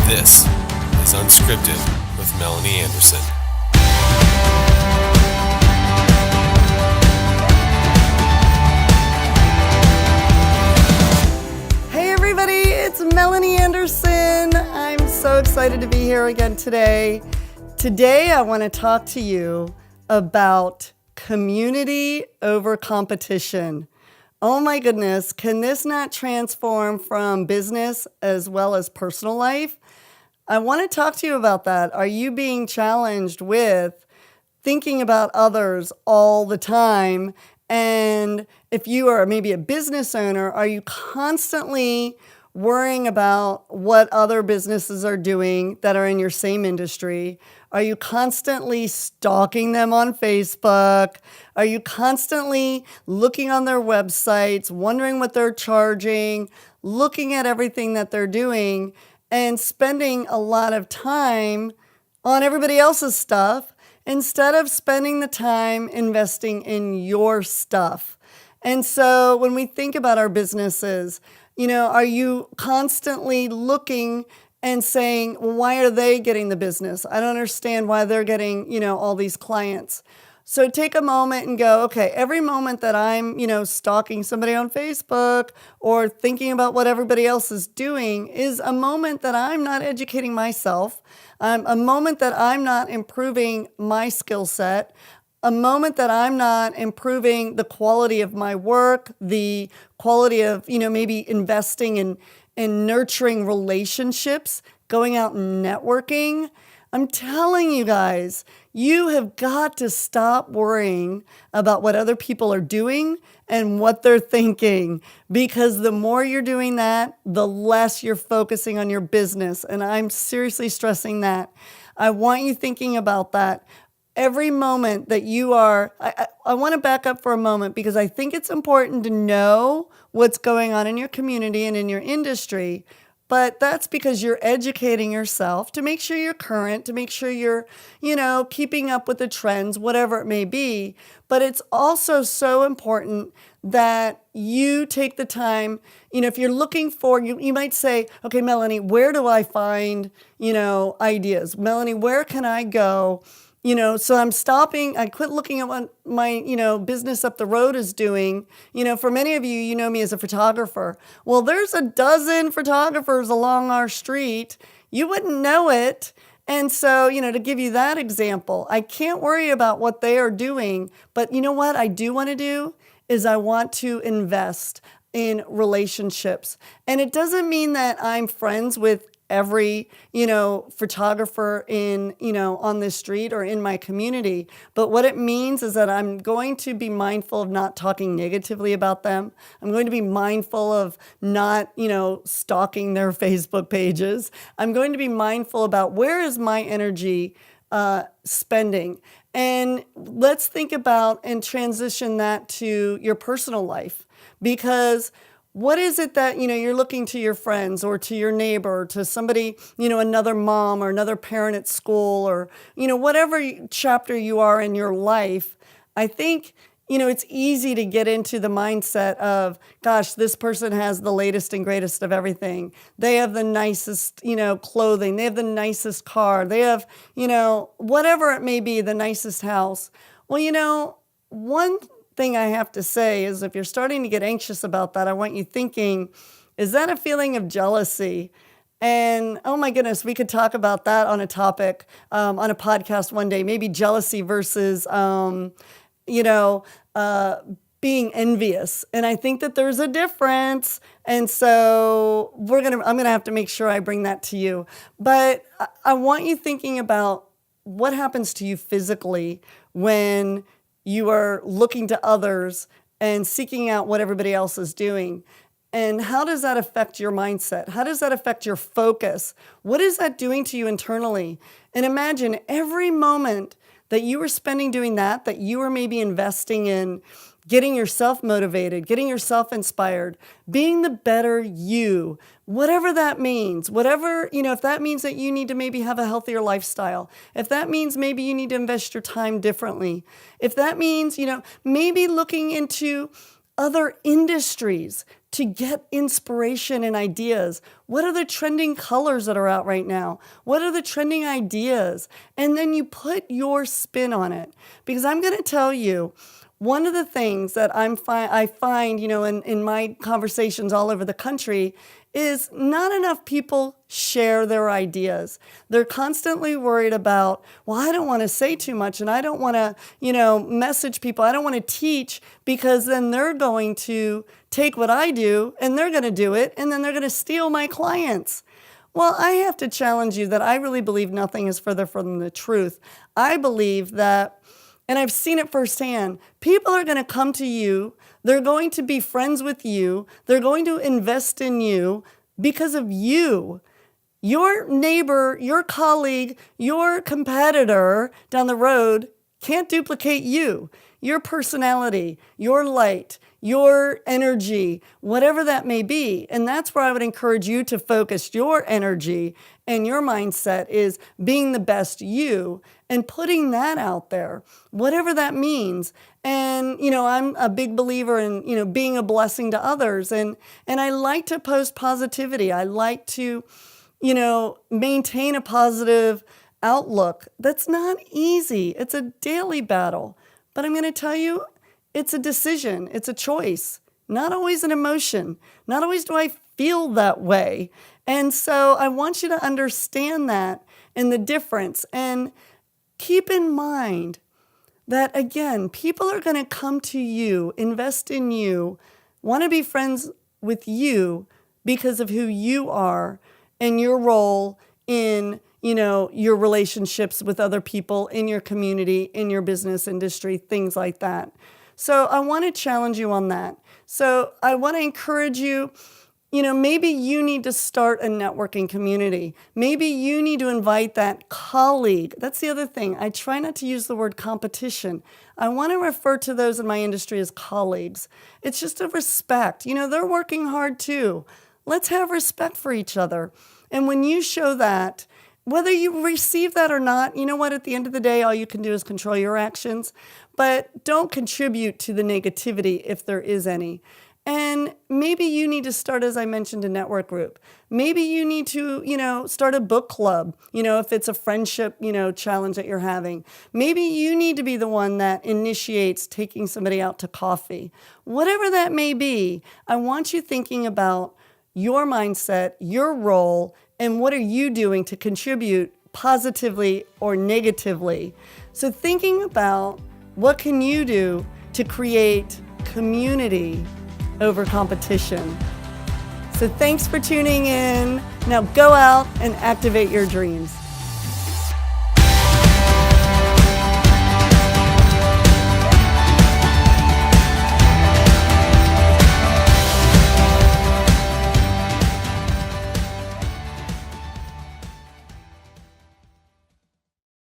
This is Unscripted with Melanie Anderson. Hey everybody, it's Melanie Anderson. I'm so excited to be here again today. Today I want to talk to you about community over competition. Oh my goodness, can this not transform from business as well as personal life? I want to talk to you about that. Are you being challenged with thinking about others all the time? And if you are maybe a business owner, are you constantly worrying about what other businesses are doing that are in your same industry? Are you constantly stalking them on Facebook? Are you constantly looking on their websites, wondering what they're charging, looking at everything that they're doing, and spending a lot of time on everybody else's stuff instead of spending the time investing in your stuff? And so when we think about our businesses, are you constantly looking and saying, well, why are they getting the business? I don't understand why they're getting, all these clients. So take a moment and go, okay, every moment that I'm, stalking somebody on Facebook or thinking about what everybody else is doing is a moment that I'm not educating myself, a moment that I'm not improving my skill set, a moment that I'm not improving the quality of my work, the quality of, maybe investing in nurturing relationships, going out and networking. I'm telling you guys, you have got to stop worrying about what other people are doing and what they're thinking, because the more you're doing that, the less you're focusing on your business. And I'm seriously stressing that. I want you thinking about that. Every moment that you are, I want to back up for a moment because I think it's important to know what's going on in your community and in your industry, but that's because you're educating yourself to make sure you're current, to make sure you're, keeping up with the trends, whatever it may be. But it's also so important that you take the time, if you're looking for, you might say, okay, Melanie, where do I find, ideas? Melanie, where can I go? So I'm stopping. I quit looking at what my, business up the road is doing. For many of you, you know me as a photographer. Well, there's a dozen photographers along our street. You wouldn't know it. And so, to give you that example, I can't worry about what they are doing. But you know what I do want to do is I want to invest in relationships. And it doesn't mean that I'm friends with every, photographer in, on this street or in my community. But what it means is that I'm going to be mindful of not talking negatively about them. I'm going to be mindful of not, stalking their Facebook pages. I'm going to be mindful about where is my energy spending. And let's think about and transition that to your personal life, because what is it that, you're looking to your friends or to your neighbor, to somebody, another mom or another parent at school or, whatever chapter you are in your life? I think, it's easy to get into the mindset of, gosh, this person has the latest and greatest of everything. They have the nicest, clothing. They have the nicest car. They have, whatever it may be, the nicest house. Well, one thing I have to say is if you're starting to get anxious about that, I want you thinking, is that a feeling of jealousy? And oh my goodness, we could talk about that on a topic, on a podcast one day, maybe jealousy versus, being envious. And I think that there's a difference. And so I'm going to have to make sure I bring that to you. But I want you thinking about what happens to you physically when you are looking to others and seeking out what everybody else is doing. And how does that affect your mindset? How does that affect your focus? What is that doing to you internally? And imagine every moment that you were spending doing that you were maybe investing in getting yourself motivated, getting yourself inspired, being the better you, whatever that means, if that means that you need to maybe have a healthier lifestyle, if that means maybe you need to invest your time differently, if that means, maybe looking into other industries to get inspiration and ideas. What are the trending colors that are out right now? What are the trending ideas? And then you put your spin on it. Because I'm going to tell you, one of the things that I find, in my conversations all over the country is not enough people share their ideas. They're constantly worried about, well, I don't want to say too much and I don't want to, message people. I don't want to teach because then they're going to take what I do and they're going to do it and then they're going to steal my clients. Well, I have to challenge you that I really believe nothing is further from the truth. I believe that, and I've seen it firsthand, people are going to come to you. They're going to be friends with you. They're going to invest in you because of you. Your neighbor, your colleague, your competitor down the road can't duplicate you. Your personality, your light, your energy, whatever that may be. And that's where I would encourage you to focus your energy and your mindset is being the best you and putting that out there, whatever that means. And, I'm a big believer in, being a blessing to others. And I like to post positivity. I like to, maintain a positive outlook. That's not easy. It's a daily battle. But I'm going to tell you, it's a decision. It's a choice. Not always an emotion. Not always do I feel that way. And so I want you to understand that and the difference. And keep in mind that, again, people are going to come to you, invest in you, want to be friends with you because of who you are and your role in, your relationships with other people in your community, in your business industry, things like that. So I want to challenge you on that. So I want to encourage you, maybe you need to start a networking community. Maybe you need to invite that colleague. That's the other thing. I try not to use the word competition. I want to refer to those in my industry as colleagues. It's just a respect. They're working hard too. Let's have respect for each other. And when you show that, whether you receive that or not, you know what? At the end of the day, all you can do is control your actions. But don't contribute to the negativity if there is any. And maybe you need to start, as I mentioned, a network group. Maybe you need to, start a book club, if it's a friendship, challenge that you're having. Maybe you need to be the one that initiates taking somebody out to coffee. Whatever that may be, I want you thinking about your mindset, your role, and what are you doing to contribute positively or negatively. So thinking about what can you do to create community over competition. So thanks for tuning in. Now go out and activate your dreams.